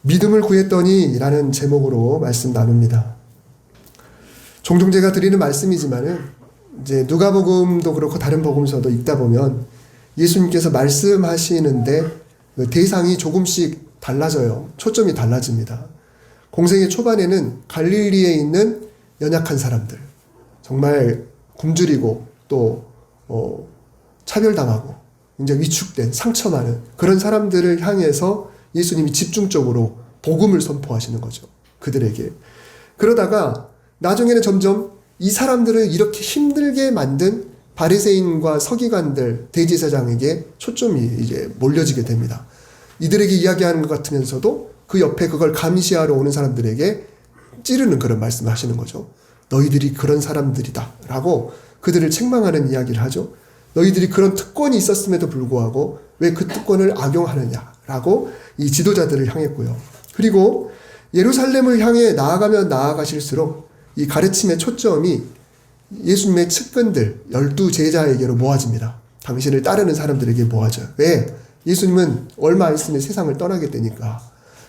믿음을 구했더니 라는 제목으로 말씀 나눕니다. 종종 제가 드리는 말씀이지만은 이제 누가복음도 그렇고 다른 복음서도 읽다 보면 예수님께서 말씀하시는데 그 대상이 조금씩 달라져요. 초점이 달라집니다. 공생의 초반에는 갈릴리에 있는 연약한 사람들, 정말 굶주리고 또 차별당하고 이제 위축된 상처 많은 그런 사람들을 향해서 예수님이 집중적으로 복음을 선포하시는 거죠. 그들에게. 그러다가 나중에는 점점 이 사람들을 이렇게 힘들게 만든 바리새인과 서기관들, 대제사장에게 초점이 이제 몰려지게 됩니다. 이들에게 이야기하는 것 같으면서도 그 옆에 그걸 감시하러 오는 사람들에게 찌르는 그런 말씀을 하시는 거죠. 너희들이 그런 사람들이다 라고 그들을 책망하는 이야기를 하죠. 너희들이 그런 특권이 있었음에도 불구하고 왜 그 특권을 악용하느냐 라고 이 지도자들을 향했고요. 그리고 예루살렘을 향해 나아가면 나아가실수록 이 가르침의 초점이 예수님의 측근들 12제자에게로 모아집니다. 당신을 따르는 사람들에게 모아져요. 왜? 예수님은 얼마 있으면 세상을 떠나게 되니까.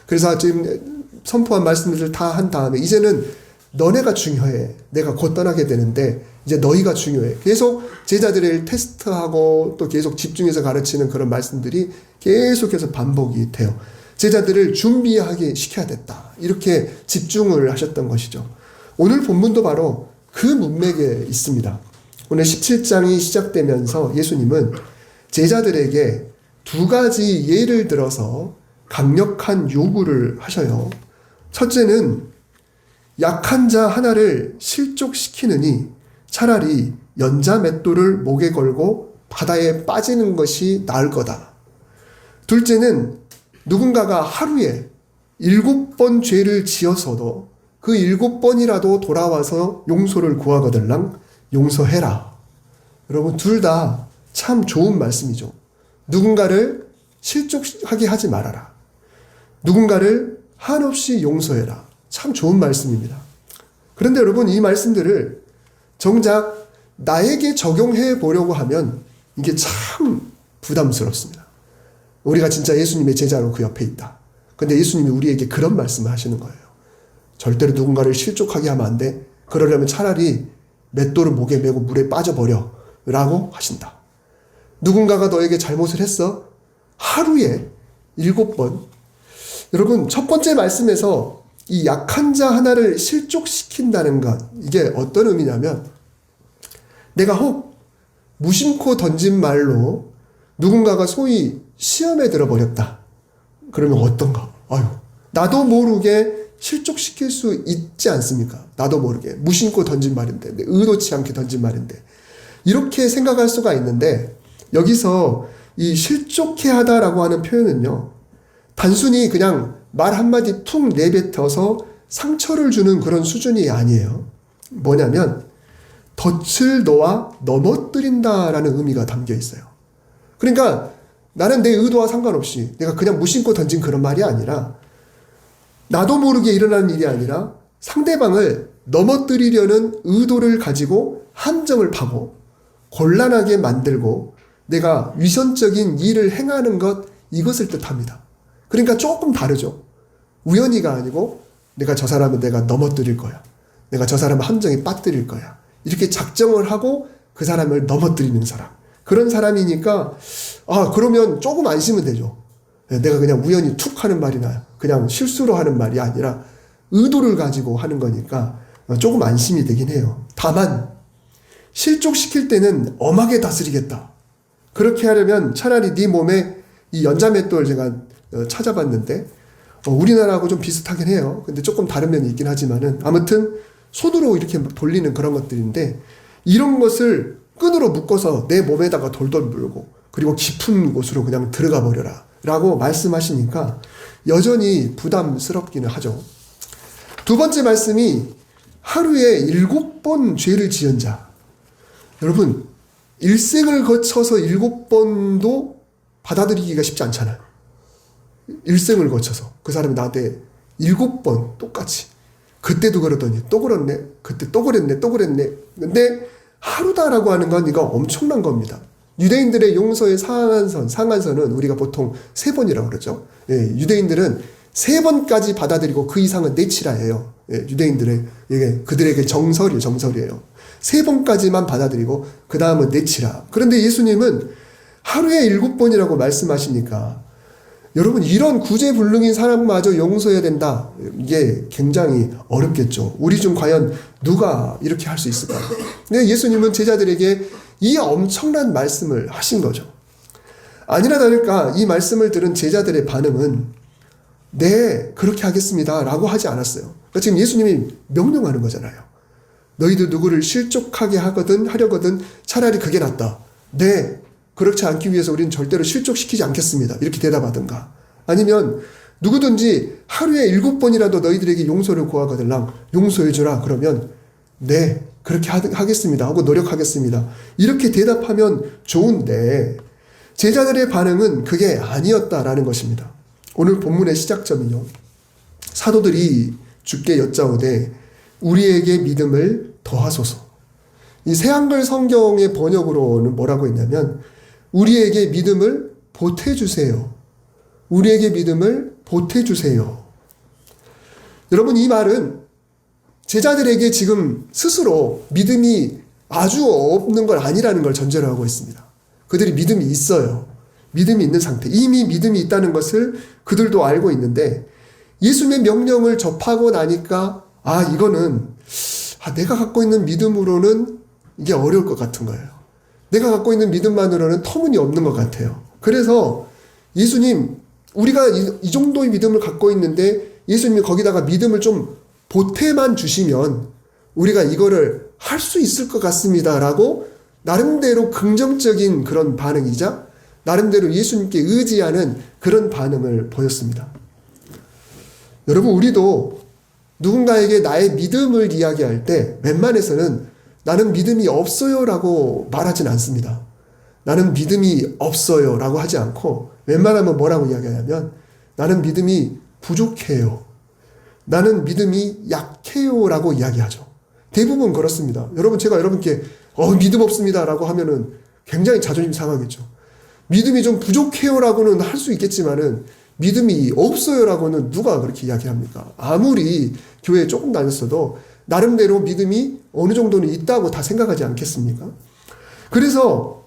그래서 지금 선포한 말씀들을 다 한 다음에 이제는 너네가 중요해. 내가 곧 떠나게 되는데 이제 너희가 중요해. 계속 제자들을 테스트하고 또 계속 집중해서 가르치는 그런 말씀들이 계속해서 반복이 돼요. 제자들을 준비하게 시켜야 됐다. 이렇게 집중을 하셨던 것이죠. 오늘 본문도 바로 그 문맥에 있습니다. 오늘 17장이 시작되면서 예수님은 제자들에게 두 가지 예를 들어서 강력한 요구를 하셔요. 첫째는 약한 자 하나를 실족시키느니 차라리 연자 맷돌을 목에 걸고 바다에 빠지는 것이 나을 거다. 둘째는 누군가가 하루에 7번 죄를 지어서도 그 7번이라도 돌아와서 용서를 구하거들랑 용서해라. 여러분 둘 다 참 좋은 말씀이죠. 누군가를 실족하게 하지 말아라. 누군가를 한없이 용서해라. 참 좋은 말씀입니다. 그런데 여러분 이 말씀들을 정작 나에게 적용해 보려고 하면 이게 참 부담스럽습니다. 우리가 진짜 예수님의 제자로 그 옆에 있다. 근데 예수님이 우리에게 그런 말씀을 하시는 거예요. 절대로 누군가를 실족하게 하면 안 돼. 그러려면 차라리 맷돌을 목에 메고 물에 빠져버려 라고 하신다. 누군가가 너에게 잘못을 했어. 하루에 7번. 여러분 첫 번째 말씀에서 이 약한 자 하나를 실족시킨다는 것, 이게 어떤 의미냐면 내가 혹 무심코 던진 말로 누군가가 소위 시험에 들어버렸다. 그러면 어떤가? 나도 모르게 실족시킬 수 있지 않습니까? 나도 모르게 무심코 던진 말인데, 의도치 않게 던진 말인데 이렇게 생각할 수가 있는데 여기서 이 실족해 하다라고 하는 표현은요, 단순히 그냥 말 한마디 툭 내뱉어서 상처를 주는 그런 수준이 아니에요. 뭐냐면 덫을 놓아 넘어뜨린다라는 의미가 담겨 있어요. 그러니까 나는 내 의도와 상관없이 내가 그냥 무심코 던진 그런 말이 아니라 나도 모르게 일어나는 일이 아니라 상대방을 넘어뜨리려는 의도를 가지고 함정을 파고 곤란하게 만들고 내가 위선적인 일을 행하는 것, 이것을 뜻합니다. 그러니까 조금 다르죠. 우연히가 아니고 내가 저 사람은 내가 넘어뜨릴 거야. 내가 저 사람을 함정에 빠뜨릴 거야. 이렇게 작정을 하고 그 사람을 넘어뜨리는 사람. 그런 사람이니까 그러면 조금 안심은 되죠. 내가 그냥 우연히 툭 하는 말이나 그냥 실수로 하는 말이 아니라 의도를 가지고 하는 거니까 조금 안심이 되긴 해요. 다만 실족시킬 때는 엄하게 다스리겠다. 그렇게 하려면 차라리 네 몸에 이 연자맷돌 제가 찾아봤는데 우리나라하고 좀 비슷하긴 해요. 근데 조금 다른 면이 있긴 하지만은 아무튼 손으로 이렇게 돌리는 그런 것들인데 이런 것을 끈으로 묶어서 내 몸에다가 돌돌 물고 그리고 깊은 곳으로 그냥 들어가 버려라 라고 말씀하시니까 여전히 부담스럽기는 하죠. 두 번째 말씀이 하루에 7번 죄를 지은 자. 여러분 일생을 거쳐서 7번도 받아들이기가 쉽지 않잖아요. 일생을 거쳐서 그 사람이 나한테 7번 똑같이 그때도 그러더니 또 그렇네, 그때 또 그랬네, 또 그랬네. 근데 하루다라고 하는 건 이거 엄청난 겁니다. 유대인들의 용서의 상한선은 우리가 보통 3번이라고 그러죠. 유대인들은 3번까지 받아들이고 그 이상은 내치라예요. 유대인들의 그들에게 정설이에요. 3번까지만 받아들이고 그 다음은 내치라. 그런데 예수님은 하루에 7번이라고 말씀하시니까 여러분, 이런 구제불능인 사람마저 용서해야 된다. 이게 굉장히 어렵겠죠. 우리 중 과연 누가 이렇게 할 수 있을까요? 근데 예수님은 제자들에게 이 엄청난 말씀을 하신 거죠. 아니나 다를까 이 말씀을 들은 제자들의 반응은 네, 그렇게 하겠습니다 라고 하지 않았어요. 그러니까 지금 예수님이 명령하는 거잖아요. 너희들 누구를 실족하게 하려거든 차라리 그게 낫다. 네, 그렇지 않기 위해서 우리는 절대로 실족시키지 않겠습니다. 이렇게 대답하든가. 아니면 누구든지 하루에 7번이라도 너희들에게 용서를 구하거들랑 용서해주라. 그러면 네, 그렇게 하겠습니다 하고 노력하겠습니다. 이렇게 대답하면 좋은데 제자들의 반응은 그게 아니었다라는 것입니다. 오늘 본문의 시작점은요. 사도들이 주께 여짜오되 우리에게 믿음을 더하소서. 이 새한글 성경의 번역으로는 뭐라고 했냐면 우리에게 믿음을 보태주세요. 우리에게 믿음을 보태주세요. 여러분, 이 말은 제자들에게 지금 스스로 믿음이 아주 없는 건 아니라는 걸 전제로 하고 있습니다. 그들이 믿음이 있어요. 믿음이 있는 상태. 이미 믿음이 있다는 것을 그들도 알고 있는데 예수님의 명령을 접하고 나니까 이거는 내가 갖고 있는 믿음으로는 이게 어려울 것 같은 거예요. 내가 갖고 있는 믿음만으로는 터무니없는 것 같아요. 그래서 예수님, 우리가 이 정도의 믿음을 갖고 있는데 예수님이 거기다가 믿음을 좀 보태만 주시면 우리가 이거를 할 수 있을 것 같습니다 라고 나름대로 긍정적인 그런 반응이자 나름대로 예수님께 의지하는 그런 반응을 보였습니다. 여러분, 우리도 누군가에게 나의 믿음을 이야기할 때 웬만해서는 나는 믿음이 없어요 라고 말하진 않습니다. 나는 믿음이 없어요 라고 하지 않고 웬만하면 뭐라고 이야기하냐면 나는 믿음이 부족해요. 나는 믿음이 약해요 라고 이야기하죠. 대부분 그렇습니다. 여러분, 제가 여러분께 믿음 없습니다 라고 하면은 굉장히 자존심 상하겠죠. 믿음이 좀 부족해요 라고는 할 수 있겠지만은 믿음이 없어요 라고는 누가 그렇게 이야기합니까? 아무리 교회에 조금 다녔어도 나름대로 믿음이 어느 정도는 있다고 다 생각하지 않겠습니까? 그래서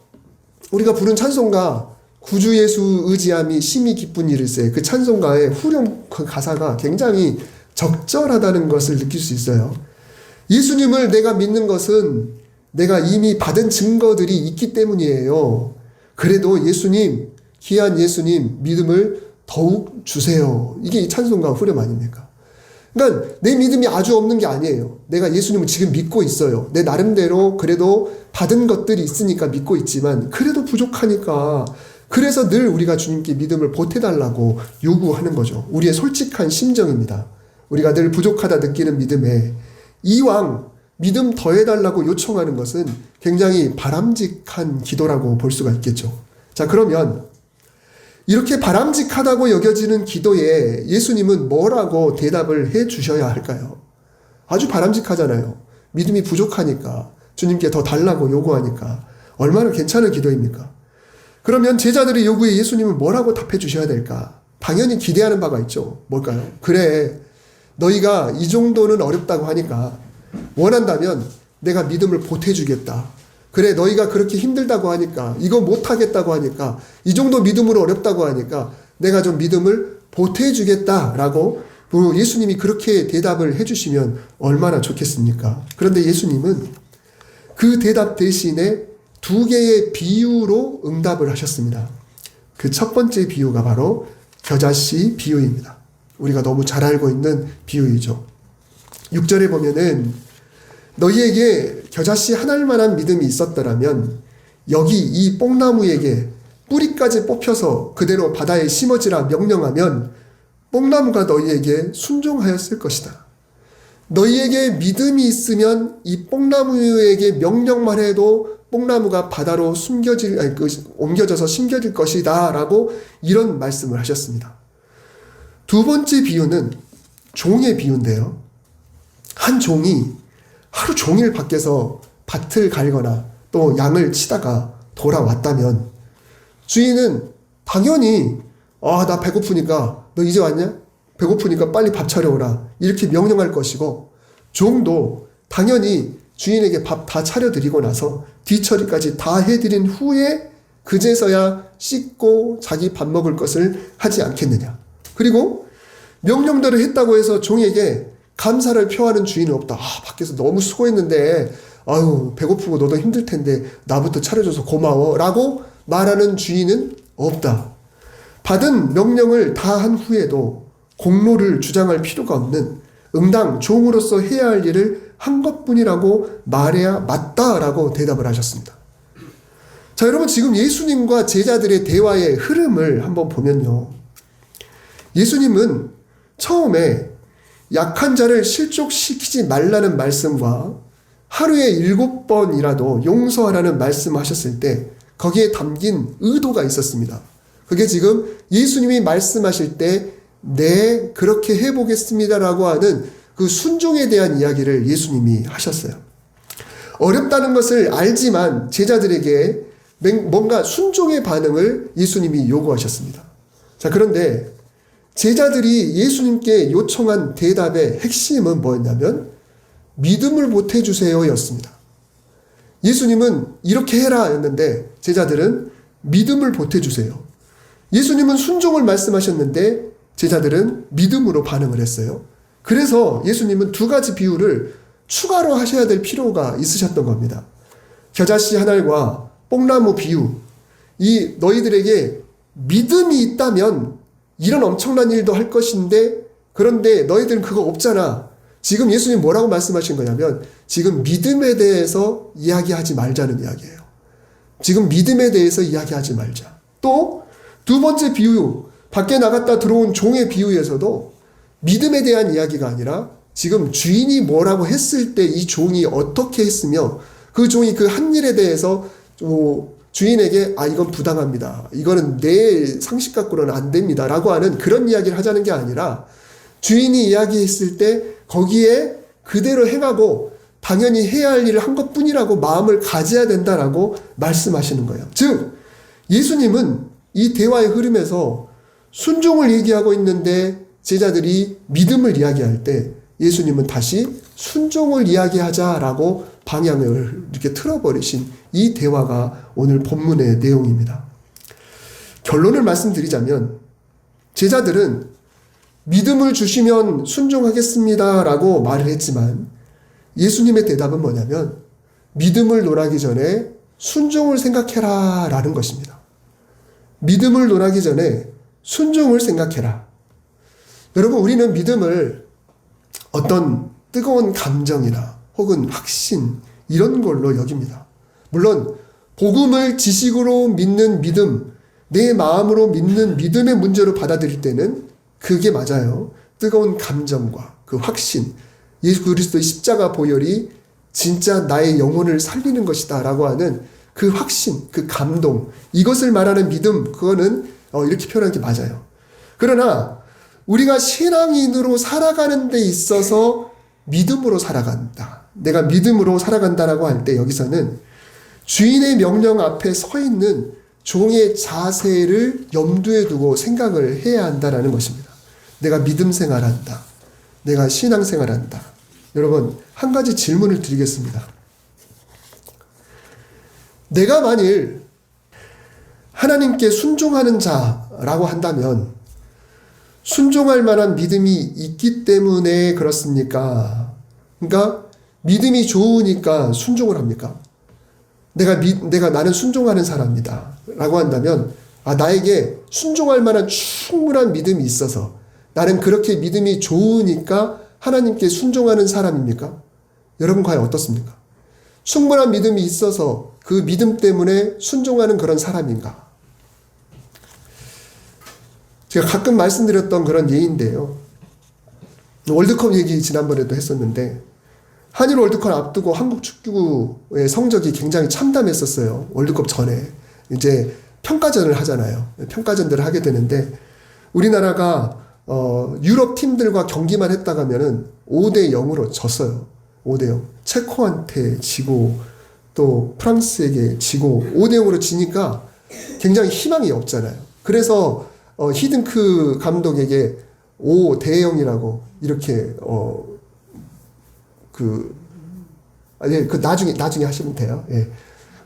우리가 부른 찬송가 구주 예수 의지함이 심히 기쁜 일일세, 그 찬송가의 후렴 그 가사가 굉장히 적절하다는 것을 느낄 수 있어요. 예수님을 내가 믿는 것은 내가 이미 받은 증거들이 있기 때문이에요. 그래도 예수님, 귀한 예수님 믿음을 더욱 주세요. 이게 이 찬송가 후렴 아닙니까? 그러니까 내 믿음이 아주 없는 게 아니에요. 내가 예수님을 지금 믿고 있어요. 내 나름대로 그래도 받은 것들이 있으니까 믿고 있지만 그래도 부족하니까, 그래서 늘 우리가 주님께 믿음을 보태달라고 요구하는 거죠. 우리의 솔직한 심정입니다. 우리가 늘 부족하다 느끼는 믿음에 이왕 믿음 더해달라고 요청하는 것은 굉장히 바람직한 기도라고 볼 수가 있겠죠. 자, 그러면 이렇게 바람직하다고 여겨지는 기도에 예수님은 뭐라고 대답을 해 주셔야 할까요? 아주 바람직하잖아요. 믿음이 부족하니까, 주님께 더 달라고 요구하니까 얼마나 괜찮은 기도입니까? 그러면 제자들의 요구에 예수님은 뭐라고 답해 주셔야 될까? 당연히 기대하는 바가 있죠. 뭘까요? 그래, 너희가 이 정도는 어렵다고 하니까 원한다면 내가 믿음을 보태주겠다. 그래, 너희가 그렇게 힘들다고 하니까, 이거 못하겠다고 하니까, 이 정도 믿음으로 어렵다고 하니까 내가 좀 믿음을 보태주겠다라고 예수님이 그렇게 대답을 해주시면 얼마나 좋겠습니까? 그런데 예수님은 그 대답 대신에 2개의 비유로 응답을 하셨습니다. 그 첫 번째 비유가 바로 겨자씨 비유입니다. 우리가 너무 잘 알고 있는 비유이죠. 6절에 보면은 너희에게 겨자씨 한 알만한 믿음이 있었더라면 여기 이 뽕나무에게 뿌리까지 뽑혀서 그대로 바다에 심어지라 명령하면 뽕나무가 너희에게 순종하였을 것이다. 너희에게 믿음이 있으면 이 뽕나무에게 명령만 해도 뽕나무가 바다로 옮겨져서 심겨질 것이다 라고 이런 말씀을 하셨습니다. 두 번째 비유는 종의 비유인데요. 한 종이 하루 종일 밖에서 밭을 갈거나 또 양을 치다가 돌아왔다면 주인은 당연히 나 배고프니까 너 이제 왔냐? 배고프니까 빨리 밥 차려오라 이렇게 명령할 것이고, 종도 당연히 주인에게 밥 다 차려드리고 나서 뒤처리까지 다 해드린 후에 그제서야 씻고 자기 밥 먹을 것을 하지 않겠느냐. 그리고 명령대로 했다고 해서 종에게 감사를 표하는 주인은 없다. 밖에서 너무 수고했는데 아유 배고프고 너도 힘들 텐데 나부터 차려줘서 고마워 라고 말하는 주인은 없다. 받은 명령을 다 한 후에도 공로를 주장할 필요가 없는 응당 종으로서 해야 할 일을 한 것뿐이라고 말해야 맞다라고 대답을 하셨습니다. 자, 여러분 지금 예수님과 제자들의 대화의 흐름을 한번 보면요. 예수님은 처음에 약한 자를 실족시키지 말라는 말씀과 하루에 7번이라도 용서하라는 말씀하셨을 때 거기에 담긴 의도가 있었습니다. 그게 지금 예수님이 말씀하실 때 네, 그렇게 해보겠습니다라고 하는 그 순종에 대한 이야기를 예수님이 하셨어요. 어렵다는 것을 알지만 제자들에게 뭔가 순종의 반응을 예수님이 요구하셨습니다. 자, 그런데 제자들이 예수님께 요청한 대답의 핵심은 뭐였냐면 믿음을 보태주세요 였습니다. 예수님은 이렇게 해라 였는데 제자들은 믿음을 보태주세요. 예수님은 순종을 말씀하셨는데 제자들은 믿음으로 반응을 했어요. 그래서 예수님은 두 가지 비유를 추가로 하셔야 될 필요가 있으셨던 겁니다. 겨자씨 한 알과 뽕나무 비유. 이 너희들에게 믿음이 있다면 이런 엄청난 일도 할 것인데 그런데 너희들은 그거 없잖아. 지금 예수님 뭐라고 말씀하신 거냐면 지금 믿음에 대해서 이야기하지 말자는 이야기예요. 지금 믿음에 대해서 이야기하지 말자. 또 두 번째 비유, 밖에 나갔다 들어온 종의 비유에서도 믿음에 대한 이야기가 아니라 지금 주인이 뭐라고 했을 때 이 종이 어떻게 했으며 그 종이 그 한 일에 대해서 주인에게 이건 부당합니다. 이거는 내 상식 갖고는 안 됩니다. 라고 하는 그런 이야기를 하자는 게 아니라 주인이 이야기했을 때 거기에 그대로 행하고 당연히 해야 할 일을 한 것뿐이라고 마음을 가져야 된다라고 말씀하시는 거예요. 즉 예수님은 이 대화의 흐름에서 순종을 얘기하고 있는데 제자들이 믿음을 이야기할 때 예수님은 다시 순종을 이야기하자라고 방향을 이렇게 틀어버리신 이 대화가 오늘 본문의 내용입니다. 결론을 말씀드리자면 제자들은 믿음을 주시면 순종하겠습니다라고 말을 했지만 예수님의 대답은 뭐냐면 믿음을 논하기 전에 순종을 생각해라 라는 것입니다. 믿음을 논하기 전에 순종을 생각해라. 여러분 우리는 믿음을 어떤 뜨거운 감정이나 혹은 확신 이런 걸로 여깁니다. 물론 복음을 지식으로 믿는 믿음, 내 마음으로 믿는 믿음의 문제로 받아들일 때는 그게 맞아요. 뜨거운 감정과 그 확신, 예수 그리스도의 십자가 보혈이 진짜 나의 영혼을 살리는 것이다 라고 하는 그 확신, 그 감동, 이것을 말하는 믿음, 그거는 이렇게 표현하는 게 맞아요. 그러나 우리가 신앙인으로 살아가는 데 있어서 믿음으로 살아간다. 내가 믿음으로 살아간다라고 할 때 여기서는 주인의 명령 앞에 서 있는 종의 자세를 염두에 두고 생각을 해야 한다라는 것입니다. 내가 믿음 생활한다. 내가 신앙 생활한다. 여러분, 한 가지 질문을 드리겠습니다. 내가 만일 하나님께 순종하는 자라고 한다면 순종할 만한 믿음이 있기 때문에 그렇습니까? 그러니까 믿음이 좋으니까 순종을 합니까? 나는 순종하는 사람이다 라고 한다면 나에게 순종할 만한 충분한 믿음이 있어서 나는 그렇게 믿음이 좋으니까 하나님께 순종하는 사람입니까? 여러분 과연 어떻습니까? 충분한 믿음이 있어서 그 믿음 때문에 순종하는 그런 사람인가? 제가 가끔 말씀드렸던 그런 예인데요. 월드컵 얘기 지난번에도 했었는데 한일 월드컵 앞두고 한국 축구의 성적이 굉장히 참담했었어요. 월드컵 전에. 이제 평가전을 하잖아요. 평가전들을 하게 되는데 우리나라가 유럽 팀들과 경기만 했다가 하면은 5대0으로 졌어요. 5대0. 체코한테 지고 또 프랑스에게 지고 5대0으로 지니까 굉장히 희망이 없잖아요. 그래서 히딩크 감독에게 오대영이라고 이렇게 나중에 하시면 돼요. 예.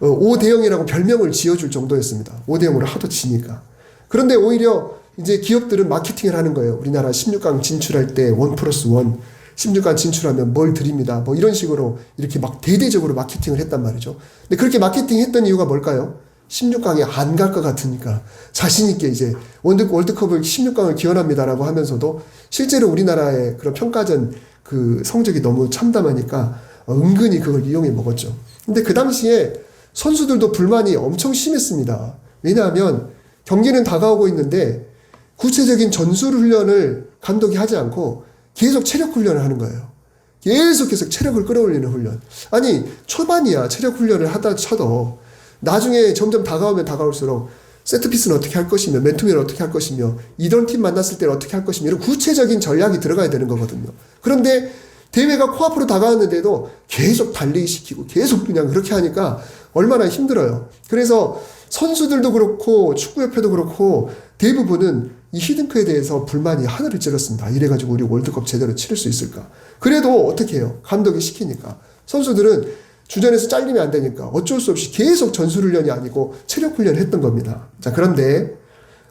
오대영이라고 별명을 지어줄 정도였습니다. 오대영으로 하도 치니까. 그런데 오히려 이제 기업들은 마케팅을 하는 거예요. 우리나라 16강 진출할 때 1+1, 16강 진출하면 뭘 드립니다. 뭐 이런 식으로 이렇게 막 대대적으로 마케팅을 했단 말이죠. 근데 그렇게 마케팅 했던 이유가 뭘까요? 16강에 안 갈 것 같으니까 자신있게 이제 월드컵을 16강을 기원합니다라고 하면서도 실제로 우리나라의 그런 평가전 그 성적이 너무 참담하니까 은근히 그걸 이용해 먹었죠. 근데 그 당시에 선수들도 불만이 엄청 심했습니다. 왜냐하면 경기는 다가오고 있는데 구체적인 전술 훈련을 감독이 하지 않고 계속 체력 훈련을 하는 거예요. 계속 체력을 끌어올리는 훈련. 아니 초반이야 체력 훈련을 하다 쳐도 나중에 점점 다가오면 다가올수록 세트피스는 어떻게 할 것이며 맨투맨은 어떻게 할 것이며 이런 팀 만났을 때는 어떻게 할 것이며 이런 구체적인 전략이 들어가야 되는 거거든요. 그런데 대회가 코앞으로 다가왔는데도 계속 달리기 시키고 계속 그냥 그렇게 하니까 얼마나 힘들어요. 그래서 선수들도 그렇고 축구협회도 그렇고 대부분은 이 히딩크에 대해서 불만이 하늘을 찌렀습니다. 이래가지고 우리 월드컵 제대로 치를 수 있을까? 그래도 어떻게 해요? 감독이 시키니까. 선수들은 주전에서 잘리면 안 되니까 어쩔 수 없이 계속 전술훈련이 아니고 체력훈련을 했던 겁니다. 자, 그런데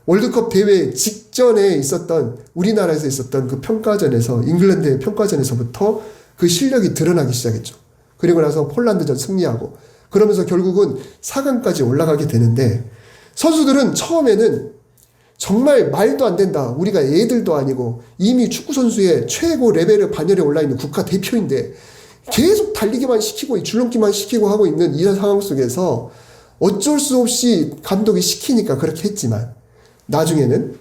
월드컵 대회 직전에 있었던 우리나라에서 있었던 그 평가전에서 잉글랜드의 평가전에서부터 그 실력이 드러나기 시작했죠. 그리고 나서 폴란드전 승리하고 그러면서 결국은 4강까지 올라가게 되는데 선수들은 처음에는 정말 말도 안 된다. 우리가 애들도 아니고 이미 축구선수의 최고 레벨의 반열에 올라있는 국가대표인데 계속 달리기만 시키고 줄넘기만 시키고 하고 있는 이런 상황 속에서 어쩔 수 없이 감독이 시키니까 그렇게 했지만 나중에는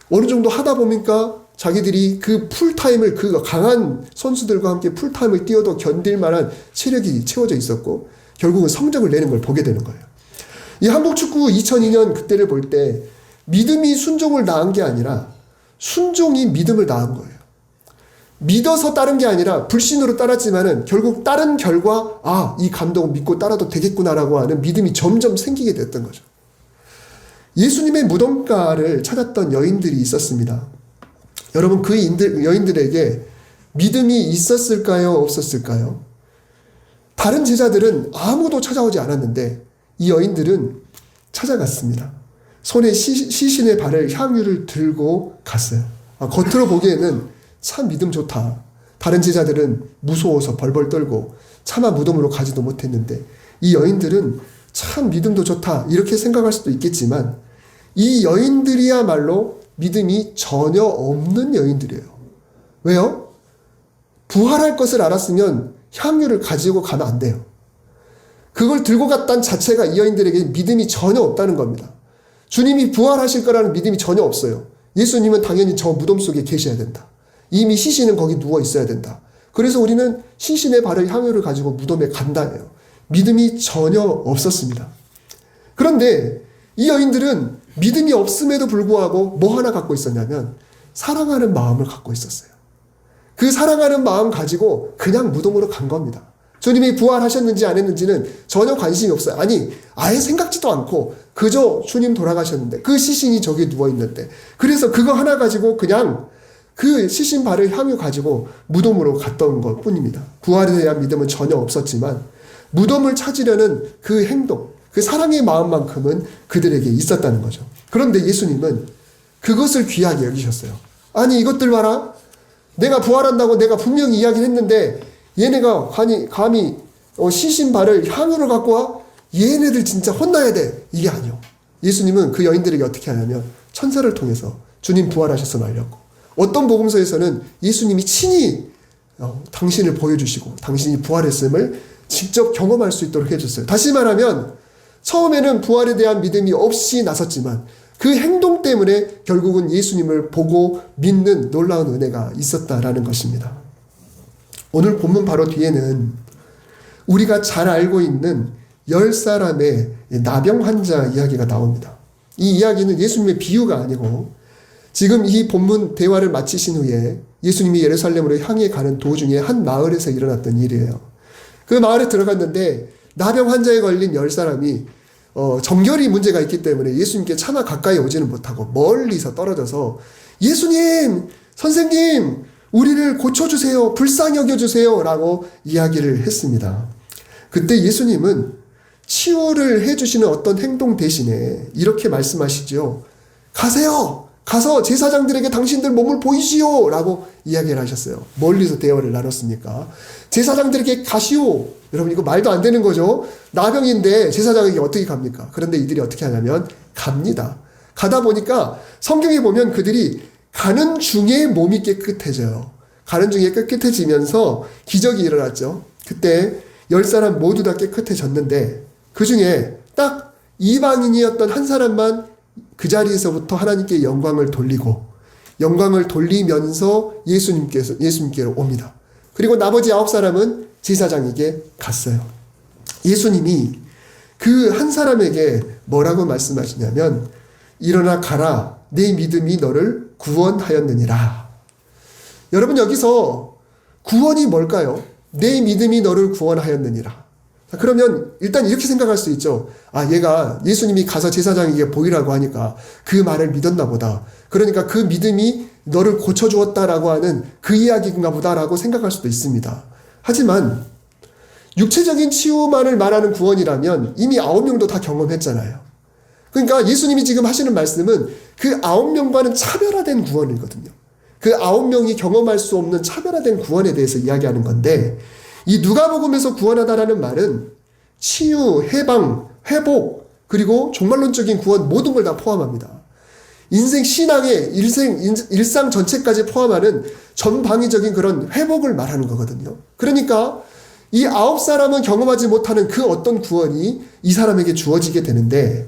어느 정도 하다 보니까 자기들이 그 풀타임을 그 강한 선수들과 함께 풀타임을 뛰어도 견딜 만한 체력이 채워져 있었고 결국은 성적을 내는 걸 보게 되는 거예요. 이 한국 축구 2002년 그때를 볼 때 믿음이 순종을 낳은 게 아니라 순종이 믿음을 낳은 거예요. 믿어서 따른 게 아니라 불신으로 따랐지만은 결국 따른 결과 이 감독을 믿고 따라도 되겠구나라고 하는 믿음이 점점 생기게 됐던 거죠. 예수님의 무덤가를 찾았던 여인들이 있었습니다. 여러분 그 여인들에게 믿음이 있었을까요? 없었을까요? 다른 제자들은 아무도 찾아오지 않았는데 이 여인들은 찾아갔습니다. 손에 시신의 발을 향유를 들고 갔어요. 겉으로 보기에는 참 믿음 좋다. 다른 제자들은 무서워서 벌벌 떨고 차마 무덤으로 가지도 못했는데 이 여인들은 참 믿음도 좋다 이렇게 생각할 수도 있겠지만 이 여인들이야말로 믿음이 전혀 없는 여인들이에요. 왜요? 부활할 것을 알았으면 향유를 가지고 가면 안 돼요. 그걸 들고 갔다는 자체가 이 여인들에게 믿음이 전혀 없다는 겁니다. 주님이 부활하실 거라는 믿음이 전혀 없어요. 예수님은 당연히 저 무덤 속에 계셔야 된다. 이미 시신은 거기 누워 있어야 된다. 그래서 우리는 시신의 발을 향유를 가지고 무덤에 간다예요. 믿음이 전혀 없었습니다. 그런데 이 여인들은 믿음이 없음에도 불구하고 뭐 하나 갖고 있었냐면 사랑하는 마음을 갖고 있었어요. 그 사랑하는 마음 가지고 그냥 무덤으로 간 겁니다. 주님이 부활하셨는지 안 했는지는 전혀 관심이 없어요. 아니 아예 생각지도 않고 그저 주님 돌아가셨는데 그 시신이 저기 누워있는데 그래서 그거 하나 가지고 그냥 그 시신 발을 향유 가지고 무덤으로 갔던 것 뿐입니다. 부활에 대한 믿음은 전혀 없었지만 무덤을 찾으려는 그 행동, 그 사랑의 마음만큼은 그들에게 있었다는 거죠. 그런데 예수님은 그것을 귀하게 여기셨어요. 아니 이것들 봐라. 내가 부활한다고 내가 분명히 이야기를 했는데 얘네가 감히 시신 발을 향유를 갖고 와? 얘네들 진짜 혼나야 돼. 이게 아니요. 예수님은 그 여인들에게 어떻게 하냐면 천사를 통해서 주님 부활하셨음을 알렸고 어떤 복음서에서는 예수님이 친히 당신을 보여주시고 당신이 부활했음을 직접 경험할 수 있도록 해줬어요. 다시 말하면 처음에는 부활에 대한 믿음이 없이 나섰지만 그 행동 때문에 결국은 예수님을 보고 믿는 놀라운 은혜가 있었다라는 것입니다. 오늘 본문 바로 뒤에는 우리가 잘 알고 있는 10사람의 나병 환자 이야기가 나옵니다. 이 이야기는 예수님의 비유가 아니고 지금 이 본문 대화를 마치신 후에 예수님이 예루살렘으로 향해 가는 도중에 한 마을에서 일어났던 일이에요. 그 마을에 들어갔는데 나병 환자에 걸린 10사람이 정결이 문제가 있기 때문에 예수님께 차마 가까이 오지는 못하고 멀리서 떨어져서 예수님, 선생님, 우리를 고쳐주세요. 불쌍히 여겨주세요. 라고 이야기를 했습니다. 그때 예수님은 치유를 해주시는 어떤 행동 대신에 이렇게 말씀하시죠. 가세요. 가서 제사장들에게 당신들 몸을 보이시오. 라고 이야기를 하셨어요. 멀리서 대화를 나눴습니까? 제사장들에게 가시오. 여러분 이거 말도 안 되는 거죠. 나병인데 제사장에게 어떻게 갑니까? 그런데 이들이 어떻게 하냐면 갑니다. 가다 보니까 성경에 보면 그들이 가는 중에 몸이 깨끗해져요. 가는 중에 깨끗해지면서 기적이 일어났죠. 그때 10사람 모두 다 깨끗해졌는데 그 중에 딱 이방인이었던 한 사람만 그 자리에서부터 하나님께 영광을 돌리고 영광을 돌리면서 예수님께로 옵니다. 그리고 나머지 9사람은 제사장에게 갔어요. 예수님이 그 한 사람에게 뭐라고 말씀하시냐면 일어나 가라 내 믿음이 너를 구원하였느니라. 여러분 여기서 구원이 뭘까요? 내 믿음이 너를 구원하였느니라. 그러면 일단 이렇게 생각할 수 있죠. 아, 얘가 예수님이 가서 제사장에게 보이라고 하니까 그 말을 믿었나 보다. 그러니까 그 믿음이 너를 고쳐주었다라고 하는 그 이야기인가 보다라고 생각할 수도 있습니다. 하지만 육체적인 치유만을 말하는 구원이라면 이미 9명도 다 경험했잖아요. 그러니까 예수님이 지금 하시는 말씀은 그 9명과는 차별화된 구원이거든요. 그 9명이 경험할 수 없는 차별화된 구원에 대해서 이야기하는 건데 이 누가복음에서 구원하다라는 말은 치유, 해방, 회복 그리고 종말론적인 구원 모든 걸 다 포함합니다. 인생 신앙의 일상 전체까지 포함하는 전방위적인 그런 회복을 말하는 거거든요. 그러니까 이 9사람은 경험하지 못하는 그 어떤 구원이 이 사람에게 주어지게 되는데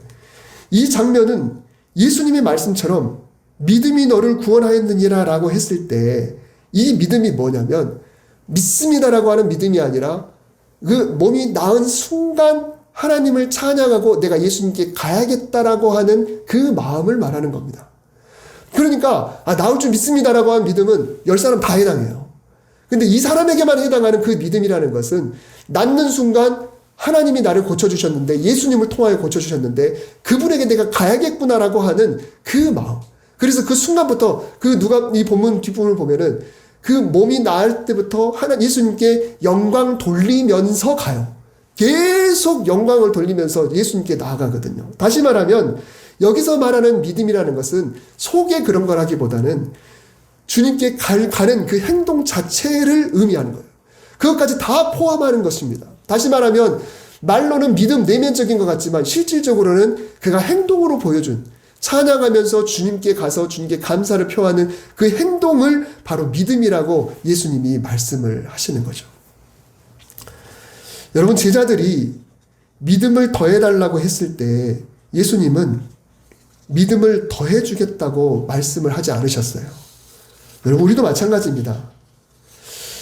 이 장면은 예수님의 말씀처럼 믿음이 너를 구원하였느니라 라고 했을 때 이 믿음이 뭐냐면 믿습니다라고 하는 믿음이 아니라 그 몸이 나은 순간 하나님을 찬양하고 내가 예수님께 가야겠다라고 하는 그 마음을 말하는 겁니다. 그러니까 나을 줄 믿습니다라고 하는 믿음은 10사람 다 해당해요. 근데 이 사람에게만 해당하는 그 믿음이라는 것은 낫는 순간 하나님이 나를 고쳐주셨는데 예수님을 통하여 고쳐주셨는데 그분에게 내가 가야겠구나라고 하는 그 마음. 그래서 그 순간부터 이 본문 뒷부분을 보면은 그 몸이 나을 때부터 예수님께 영광 돌리면서 가요. 계속 영광을 돌리면서 예수님께 나아가거든요. 다시 말하면 여기서 말하는 믿음이라는 것은 속에 그런 거라기보다는 주님께 가는 그 행동 자체를 의미하는 거예요. 그것까지 다 포함하는 것입니다. 다시 말하면 말로는 믿음 내면적인 것 같지만 실질적으로는 그가 행동으로 보여준 찬양하면서 주님께 가서 주님께 감사를 표하는 그 행동을 바로 믿음이라고 예수님이 말씀을 하시는 거죠. 여러분 제자들이 믿음을 더해달라고 했을 때 예수님은 믿음을 더해주겠다고 말씀을 하지 않으셨어요. 여러분 우리도 마찬가지입니다.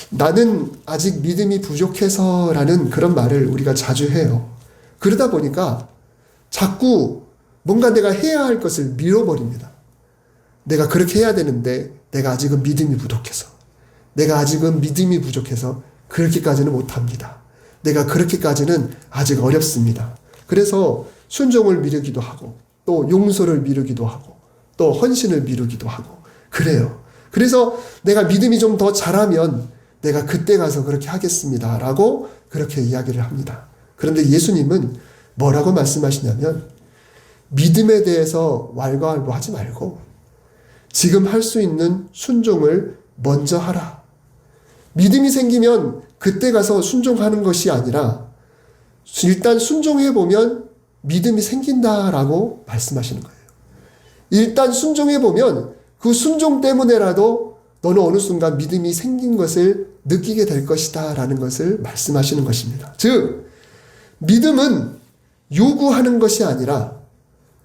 나는 아직 믿음이 부족해서라는 그런 말을 우리가 자주 해요. 그러다 보니까 자꾸 뭔가 내가 해야 할 것을 밀어버립니다. 내가 그렇게 해야 되는데 내가 아직은 믿음이 부족해서 내가 아직은 믿음이 부족해서 그렇게까지는 못합니다. 내가 그렇게까지는 아직 어렵습니다. 그래서 순종을 미루기도 하고 또 용서를 미루기도 하고 또 헌신을 미루기도 하고 그래요. 그래서 내가 믿음이 좀 더 자라면 내가 그때 가서 그렇게 하겠습니다 라고 그렇게 이야기를 합니다. 그런데 예수님은 뭐라고 말씀하시냐면 믿음에 대해서 왈가왈부하지 말고 지금 할 수 있는 순종을 먼저 하라. 믿음이 생기면 그때 가서 순종하는 것이 아니라 일단 순종해보면 믿음이 생긴다라고 말씀하시는 거예요. 일단 순종해보면 그 순종 때문에라도 너는 어느 순간 믿음이 생긴 것을 느끼게 될 것이다 라는 것을 말씀하시는 것입니다. 즉 믿음은 요구하는 것이 아니라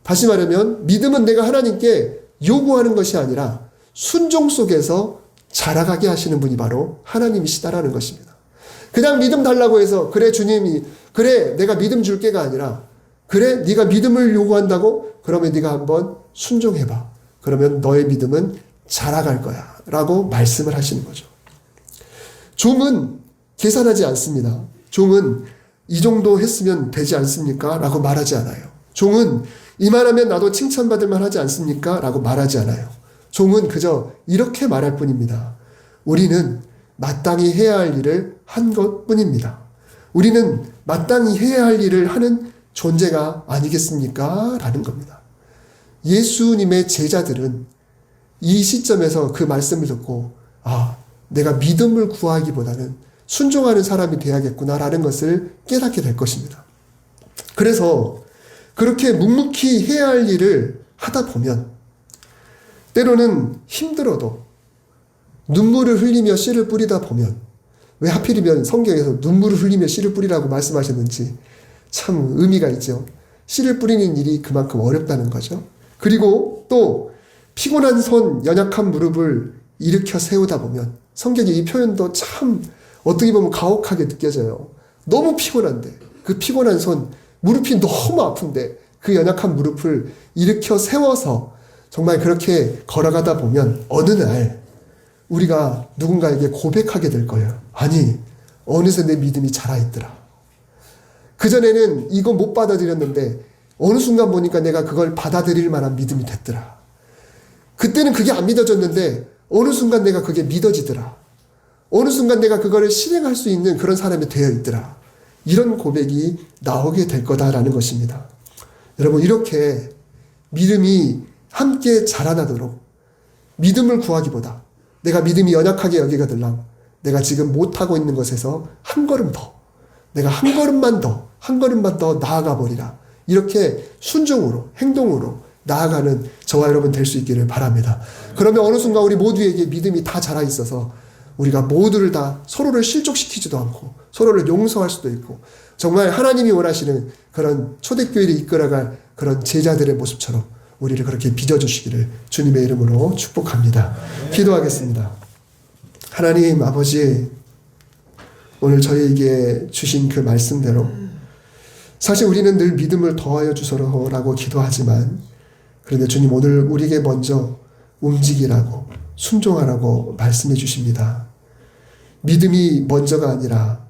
다시 말하면 믿음은 내가 하나님께 요구하는 것이 아니라 순종 속에서 자라가게 하시는 분이 바로 하나님이시다라는 것입니다. 그냥 믿음 달라고 해서 그래 주님이 그래 내가 믿음 줄게가 아니라 그래 네가 믿음을 요구한다고? 그러면 네가 한번 순종해봐. 그러면 너의 믿음은 자라갈 거야 라고 말씀을 하시는 거죠. 종은 계산하지 않습니다. 종은 이 정도 했으면 되지 않습니까? 라고 말하지 않아요. 종은 이만하면 나도 칭찬받을 만하지 않습니까? 라고 말하지 않아요. 종은 그저 이렇게 말할 뿐입니다. 우리는 마땅히 해야 할 일을 한 것뿐입니다. 우리는 마땅히 해야 할 일을 하는 존재가 아니겠습니까? 라는 겁니다. 예수님의 제자들은 이 시점에서 그 말씀을 듣고 내가 믿음을 구하기보다는 순종하는 사람이 돼야겠구나라는 것을 깨닫게 될 것입니다. 그래서 그렇게 묵묵히 해야 할 일을 하다 보면 때로는 힘들어도 눈물을 흘리며 씨를 뿌리다 보면, 왜 하필이면 성경에서 눈물을 흘리며 씨를 뿌리라고 말씀하셨는지 참 의미가 있죠. 씨를 뿌리는 일이 그만큼 어렵다는 거죠. 그리고 또 피곤한 손, 연약한 무릎을 일으켜 세우다 보면, 성경의 이 표현도 참 어떻게 보면 가혹하게 느껴져요. 너무 피곤한데, 그 피곤한 손, 무릎이 너무 아픈데 그 연약한 무릎을 일으켜 세워서 정말 그렇게 걸어가다 보면 어느 날 우리가 누군가에게 고백하게 될 거예요. 아니, 어느새 내 믿음이 자라있더라. 그전에는 이거 못 받아들였는데 어느 순간 보니까 내가 그걸 받아들일 만한 믿음이 됐더라. 그때는 그게 안 믿어졌는데 어느 순간 내가 그게 믿어지더라. 어느 순간 내가 그거를 실행할 수 있는 그런 사람이 되어 있더라. 이런 고백이 나오게 될 거다라는 것입니다. 여러분, 이렇게 믿음이 함께 자라나도록 믿음을 구하기보다 내가 믿음이 연약하게 여기거들랑 내가 지금 못하고 있는 것에서 한 걸음 더, 내가 한 걸음만 더 나아가 버리라. 이렇게 순종으로, 행동으로 나아가는 저와 여러분 될 수 있기를 바랍니다. 그러면 어느 순간 우리 모두에게 믿음이 다 자라 있어서 우리가 모두를 다 서로를 실족시키지도 않고 서로를 용서할 수도 있고, 정말 하나님이 원하시는 그런 초대교회를 이끌어갈 그런 제자들의 모습처럼 우리를 그렇게 빚어주시기를 주님의 이름으로 축복합니다. 기도하겠습니다. 하나님 아버지, 오늘 저희에게 주신 그 말씀대로 사실 우리는 늘 믿음을 더하여 주소서라고 기도하지만, 그런데 주님 오늘 우리에게 먼저 움직이라고, 순종하라고 말씀해 주십니다. 믿음이 먼저가 아니라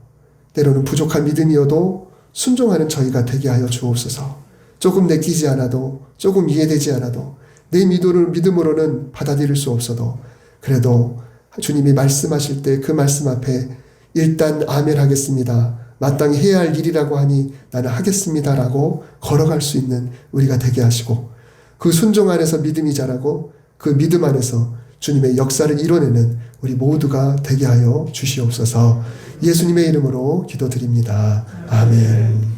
때로는 부족한 믿음이어도 순종하는 저희가 되게 하여 주옵소서. 조금 내키지 않아도, 조금 이해되지 않아도, 내 믿음으로는 받아들일 수 없어도 그래도 주님이 말씀하실 때 그 말씀 앞에 일단 아멘 하겠습니다, 마땅히 해야 할 일이라고 하니 나는 하겠습니다라고 걸어갈 수 있는 우리가 되게 하시고, 그 순종 안에서 믿음이 자라고 그 믿음 안에서 주님의 역사를 이뤄내는 우리 모두가 되게 하여 주시옵소서. 예수님의 이름으로 기도드립니다. 아멘.